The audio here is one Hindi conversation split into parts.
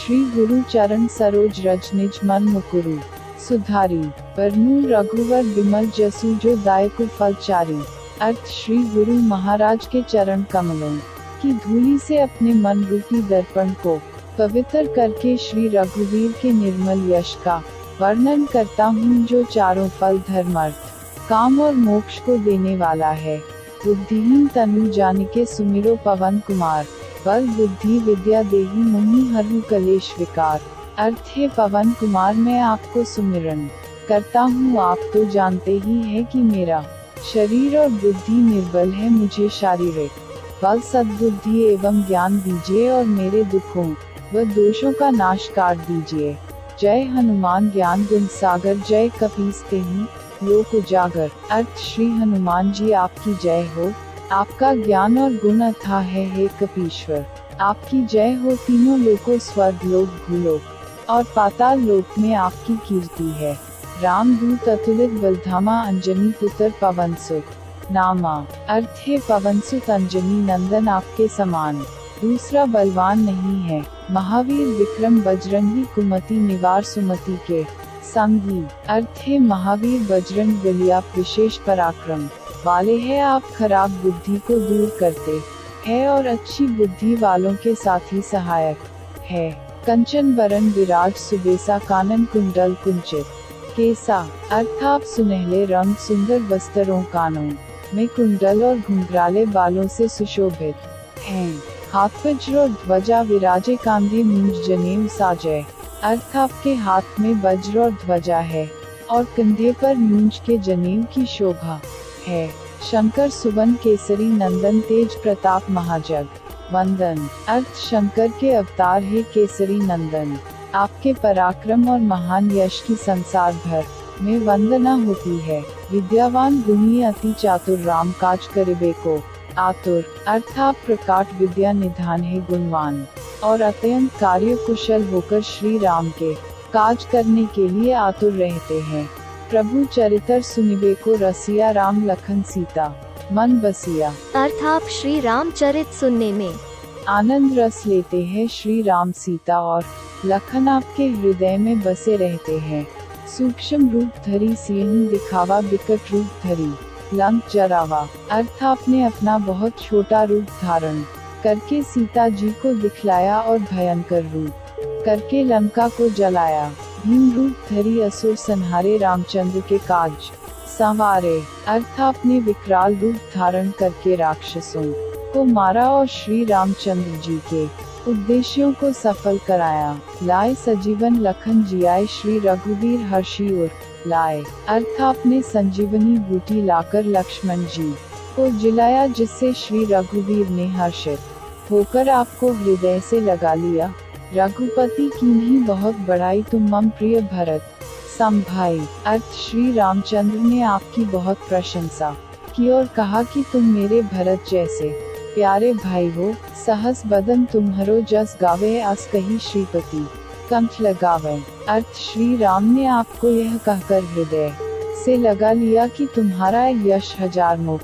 श्री गुरु चरण सरोज रज निज मन मुकुरु सुधारी। बरनू रघुवर बिमल जसु जो दायकु फलचारी। अर्थ श्री गुरु महाराज के चरण कमलों की धूलि से अपने मन रूपी दर्पण को पवित्र करके श्री रघुवीर के निर्मल यश का वर्णन करता हूँ, जो चारों फल धर्म अर्थ काम और मोक्ष को देने वाला है। बुद्धिहीन तनु जानिके सुमिरो पवन कुमार। बल बुद्धि विद्या देहि मुनि हरहु कलेश विकार। अर्थ है पवन कुमार मैं आपको सुमिरन करता हूँ, आप तो जानते ही है कि मेरा शरीर और बुद्धि निर्बल है, मुझे शारीरिक बल सद्बुद्धि एवं ज्ञान दीजिए और मेरे दुखों व दोषों का नाश काट दीजिए। जय हनुमान ज्ञान गुण सागर, जय कपीस तेहि लोक उजागर। अर्थ श्री हनुमान जी आपकी जय हो, आपका ज्ञान और गुण अथाह है हे कपीश्वर। आपकी जय हो, तीनों लोकों स्वर्ग लोक भूलोक और पाताल लोक में आपकी कीर्ति है। रामदूत अतुलित बलधामा अंजनी पुत्र पवनसुत नामा। अर्थ है पवनसुत अंजनी नंदन आपके समान दूसरा बलवान नहीं है। महावीर विक्रम बजरंगी कुमति निवार सुमति के संगी। अर्थ है महावीर बजरंग बली आप विशेष पराक्रम वाले हैं, आप खराब बुद्धि को दूर करते हैं और अच्छी बुद्धि वालों के साथ ही सहायक है। कंचन बरन विराज सुबेसा, कानन कुंडल कुंचित केसा। अर्थ आप सुनहले रंग सुंदर वस्त्रों कानों में कुंडल और घुंघराले बालों से सुशोभित हैं। हाथ वज्र और ध्वजा विराजे, कांधे मूंज जनेऊ साजय। अर्थ आपके हाथ में वज्र और ध्वजा है और कंधे पर मूंज के जनेऊ की शोभा है। शंकर सुवन केसरी नंदन, तेज प्रताप महाजग वंदन। अर्थ शंकर के अवतार है केसरी नंदन, आपके पराक्रम और महान यश की संसार भर में वंदना होती है। विद्यावान गुणी अति चातुर, राम काज करिबे को आतुर। अर्थ आप प्रकाट विद्या निधान है गुणवान और अत्यंत कार्य कुशल होकर श्री राम के काज करने के लिए आतुर रहते हैं। प्रभु चरित्र सुनिबे को रसिया, राम लखन सीता मन बसिया। अर्थ आप श्री राम चरित सुनने में आनंद रस लेते हैं। श्री राम सीता और लखन आपके हृदय में बसे रहते हैं। सूक्ष्म रूप धरी सियहि दिखावा, बिकट रूप धरी लंक जरावा। अर्थ आपने अपना बहुत छोटा रूप धारण करके सीता जी को दिखलाया और भयंकर रूप करके लंका को जलाया। भीम रूप धरी असुर संहारे, रामचंद्र के काज संवारे। अर्थ आपने विकराल रूप धारण करके राक्षसों को मारा और श्री रामचंद्र जी के उद्देश्यों को सफल कराया। लाए सजीवन लखन जियाए, श्री रघुवीर हर्षि उर लाए। अर्थ आपने संजीवनी बूटी लाकर लक्ष्मण जी को जिलाया, जिससे श्री रघुवीर ने हर्षित होकर आपको हृदय से लगा लिया। रघुपति कीन्ही बहुत बड़ाई, तुम मम प्रिय भरत सम भाई। अर्थ श्री रामचंद्र ने आपकी बहुत प्रशंसा की और कहा कि तुम मेरे भरत जैसे प्यारे भाई हो। सहस बदन तुम्हरो जस गावे, अस कही श्रीपति कंठ लगावे। अर्थ श्री राम ने आपको यह कहकर हृदय से लगा लिया कि तुम्हारा यश हजार मुख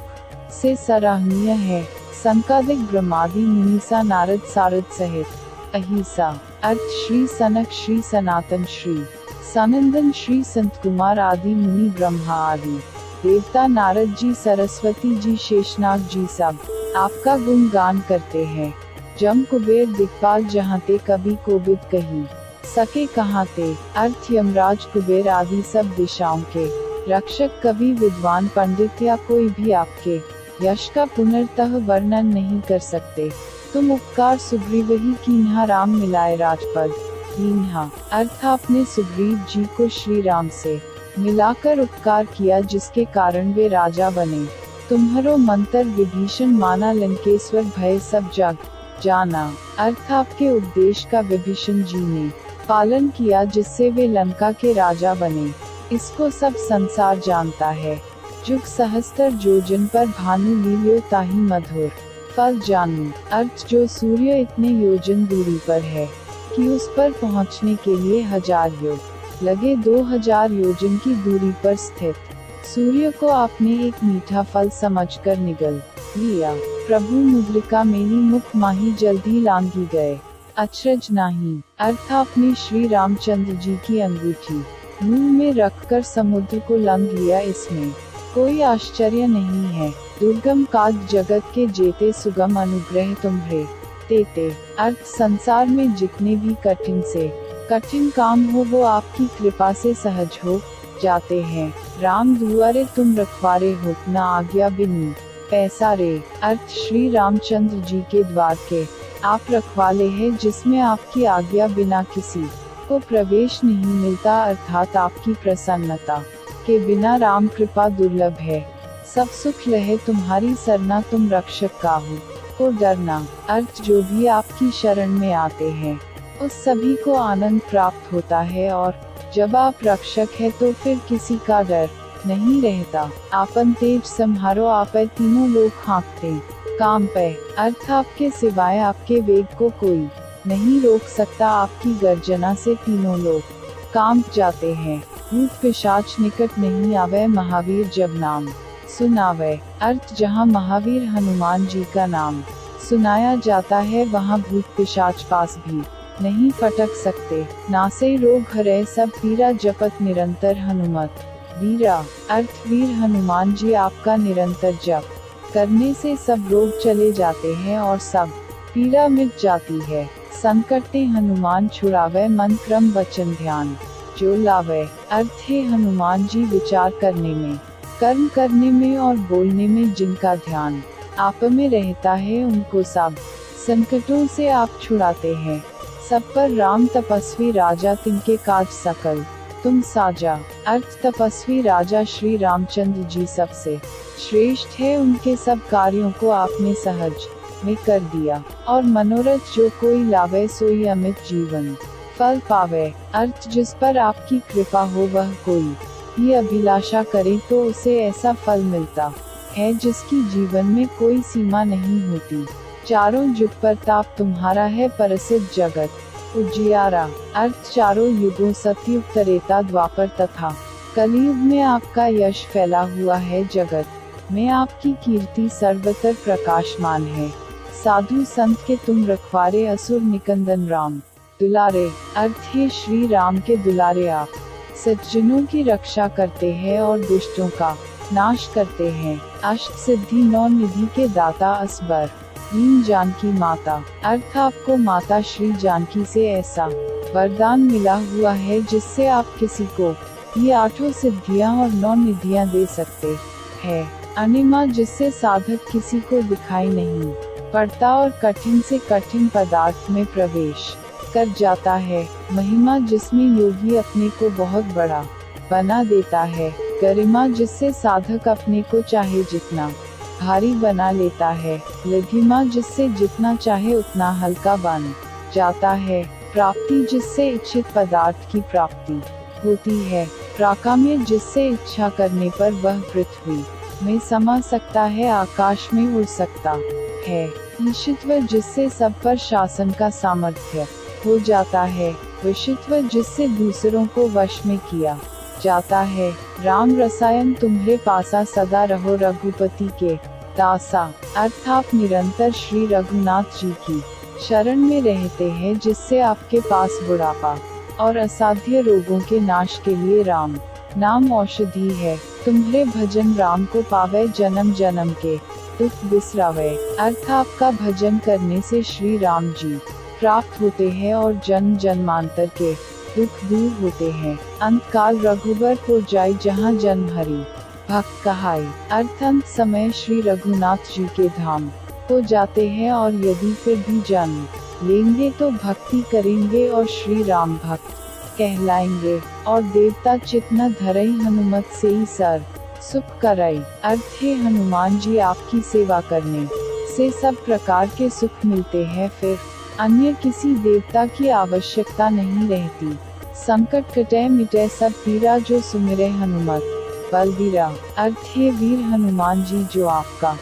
से सराहनीय है। संकादिक ब्रह्मादि मुनीसा, नारद सारद सहित अहिसा। अर्थ श्री सनक, श्री सनातन, श्री सनंदन, श्री संत कुमार आदि मुनि, ब्रह्मा आदि देवता, नारद जी, सरस्वती जी, शेषनाग जी सब आपका गुणगान करते हैं। जम कुबेर दिक्पाल जहाँ ते, कभी कोविद कही सके कहाँ ते। अर्थ यमराज कुबेर आदि सब दिशाओं के रक्षक, कवि विद्वान पंडित या कोई भी आपके यश का पुनर्तः वर्णन नहीं कर सकते। तुम उपकार सुग्रीव ही कीन्हा, राम मिलाए राजपद लीन्हा। अर्थ आपने सुग्रीव जी को श्री राम से मिलाकर उपकार किया, जिसके कारण वे राजा बने। तुम्हारो मंत्र विभीषण माना, लंकेश्वर भय सब जग जाना। अर्थ आपके उपदेश का विभीषण जी ने पालन किया, जिससे वे लंका के राजा बने। इसको सब संसार जानता है। जुग सहस्त्र योजन पर भानु, लील्यो ताहि मधुर फल जानू। अर्थ जो सूर्य इतने योजन दूरी पर है कि उस पर पहुँचने के लिए 1000 योग लगे। 2000 योजन की दूरी पर स्थित सूर्य को आपने एक मीठा फल समझकर निगल लिया। प्रभु मुद्रिका मेली, मुख माही जल्दी लांघी गए। अचरज नहीं। अर्थ आपने श्री रामचंद्र जी की अंगूठी मुंह में रखकर समुद्र को लंघ लिया, इसमें कोई आश्चर्य नहीं है। दुर्गम काज जगत के जेते सुगम अनुग्रह तुम्हारे तेते। अर्थ संसार में जितने भी कठिन से कठिन काम हो वो आपकी कृपा से सहज हो जाते हैं। राम दुआरे तुम रखवारे हो, न आज्ञा बिनु पैसा रे। अर्थ श्री रामचंद्र जी के द्वार के आप रखवाले हैं, जिसमें आपकी आज्ञा बिना किसी को प्रवेश नहीं मिलता, अर्थात आपकी प्रसन्नता के बिना राम कृपा दुर्लभ है। सब सुख लहे तुम्हारी सरना, तुम रक्षक काहू को डरना। अर्थ जो भी आपकी शरण में आते हैं उस सभी को आनंद प्राप्त होता है, और जब आप रक्षक है तो फिर किसी का डर नहीं रहता। आपन तेज संहारो आपे, तीनों लोग हाँकते काम पे। अर्थ आपके सिवाय आपके वेग को कोई नहीं रोक सकता, आपकी गर्जना से तीनों लोग कांप जाते हैं। भूत पिशाच निकट नहीं आवे, महावीर जब नाम सुनावे। अर्थ जहाँ महावीर हनुमान जी का नाम सुनाया जाता है वहाँ भूत पिशाच पास भी नहीं फटक सकते। नासे रोग हरे सब पीरा, जपत निरंतर हनुमत वीरा। अर्थ वीर हनुमान जी आपका निरंतर जप करने से सब रोग चले जाते हैं और सब पीड़ा मिट जाती है। संकटे हनुमान छुड़ावे, मन क्रम वचन ध्यान जो लावे। अर्थ है हनुमान जी विचार करने में, कर्म करने में और बोलने में जिनका ध्यान आप में रहता है, उनको सब संकटों से आप छुड़ाते हैं। सब पर राम तपस्वी राजा, तिनके काज सकल तुम साजा। अर्थ तपस्वी राजा श्री रामचंद्र जी सबसे श्रेष्ठ है, उनके सब कार्यों को आपने सहज में कर दिया, और मनोरथ जो कोई लावे सोई अमित जीवन फल पावे। अर्थ जिस पर आपकी कृपा हो वह कोई भी अभिलाषा करे तो उसे ऐसा फल मिलता है जिसकी जीवन में कोई सीमा नहीं होती। चारों युग पर ताप तुम्हारा है, प्रसिद्ध जगत उजियारा। अर्थ चारों युगों सतयुग, त्रेता, द्वापर तथा कलयुग में आपका यश फैला हुआ है, जगत में आपकी कीर्ति सर्वत्र प्रकाशमान है। साधु संत के तुम रखवारे, असुर निकंदन राम दुलारे। अर्थ है श्री राम के दुलारे आप सज्जनों की रक्षा करते हैं और दुष्टों का नाश करते हैं। अष्ट सिद्धि नौ निधि के दाता, असबर दीन जानकी माता। अर्थ आपको माता श्री जानकी से ऐसा वरदान मिला हुआ है जिससे आप किसी को ये आठों सिद्धियां और 9 निधियां दे सकते हैं। अनिमा जिससे साधक किसी को दिखाई नहीं पड़ता और कठिन से कठिन पदार्थ में प्रवेश कर जाता है। महिमा जिसमें योगी अपने को बहुत बड़ा बना देता है। गरिमा जिससे साधक अपने को चाहे जितना भारी बना लेता है। लघिमा जिससे जितना चाहे उतना हल्का बन जाता है। प्राप्ति जिससे इच्छित पदार्थ की प्राप्ति होती है। प्राकाम्य जिससे इच्छा करने पर वह पृथ्वी में समा सकता है, आकाश में उड़ सकता है। ईशित्व जिससे सब पर शासन का सामर्थ्य हो जाता है। विशित्व जिससे दूसरों को वश में किया जाता है। राम रसायन तुम्हारे पासा, सदा रहो रघुपति के दासा। अर्थ आप निरंतर श्री रघुनाथ जी की शरण में रहते हैं, जिससे आपके पास बुढ़ापा और असाध्य रोगों के नाश के लिए राम नाम औषधि है। तुम्हारे भजन राम को पावे, जन्म जन्म के दुख बिसरावे। अर्थ आपका भजन करने से श्री राम जी प्राप्त होते हैं और जन्म जन्मांतर के दुख दूर होते हैं। अंतकाल रघुबरपुर जाई, जहाँ जन्म हरि भक्त कहाई। अर्थ अंत समय श्री रघुनाथ जी के धाम को जाते हैं, और यदि फिर भी जन्म लेंगे तो भक्ति करेंगे और श्री राम भक्त कहलाएंगे। और देवता चित न धरई, हनुमत से ही सर सुख करई। अर्थ है हनुमान जी आपकी सेवा करने से सब प्रकार के सुख मिलते हैं, फिर अन्य किसी देवता की आवश्यकता नहीं रहती। संकट कटे मिटे सब पीरा, जो सुमिरे हनुमत बलबीरा। अर्थ है वीर हनुमान जी जो आपका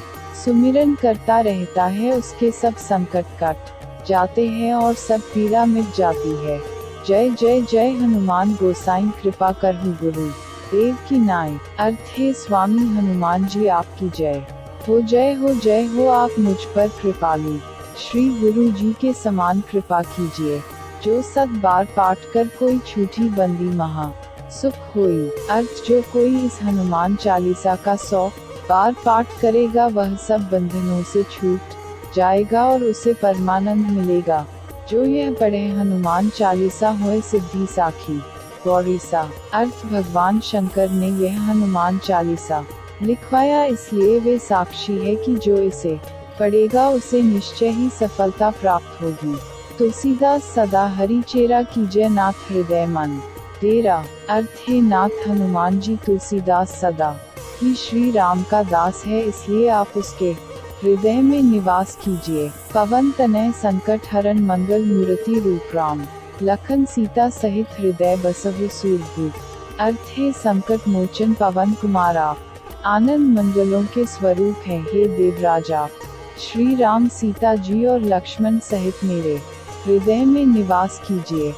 सुमिरन करता रहता है, उसके सब संकट कट जाते हैं और सब पीड़ा मिट जाती है। जय जय जय हनुमान गोसाई, कृपा करहु गुरु देव की नाई। अर्थ है स्वामी हनुमान जी आपकी जय हो, जय हो, जय हो, आप मुझ पर कृपालु श्री गुरु जी के समान कृपा कीजिए। जो 7 बार पाठ कर कोई छूटी बंदी महा सुख होई। अर्थ जो कोई इस हनुमान चालीसा का 100 बार पाठ करेगा वह सब बंधनों से छूट जाएगा और उसे परमानंद मिलेगा। जो यह पढ़े हनुमान चालीसा होए सिद्धि साखी। गौरीसा। अर्थ भगवान शंकर ने यह हनुमान चालीसा लिखवाया इसलिए वे साक्षी है कि जो इसे पढ़ेगा उसे निश्चय ही सफलता प्राप्त होगी। तुलसीदास सदा हरि चेरा कीजय नाथ हृदय मन डेरा। अर्थ है नाथ हनुमान जी तुलसीदास सदा ही श्री राम का दास है इसलिए आप उसके हृदय में निवास कीजिए। पवन तनय संकट हरण मंगल मूर्ति रूप राम लखन सीता सहित हृदय बसहु सूरभूत। अर्थ है संकट मोचन पवन कुमार आप आनंद मंगलों के स्वरूप हैं हे देवराज आप। श्री राम सीता जी और लक्ष्मण सहित मेरे हृदय में निवास कीजिए।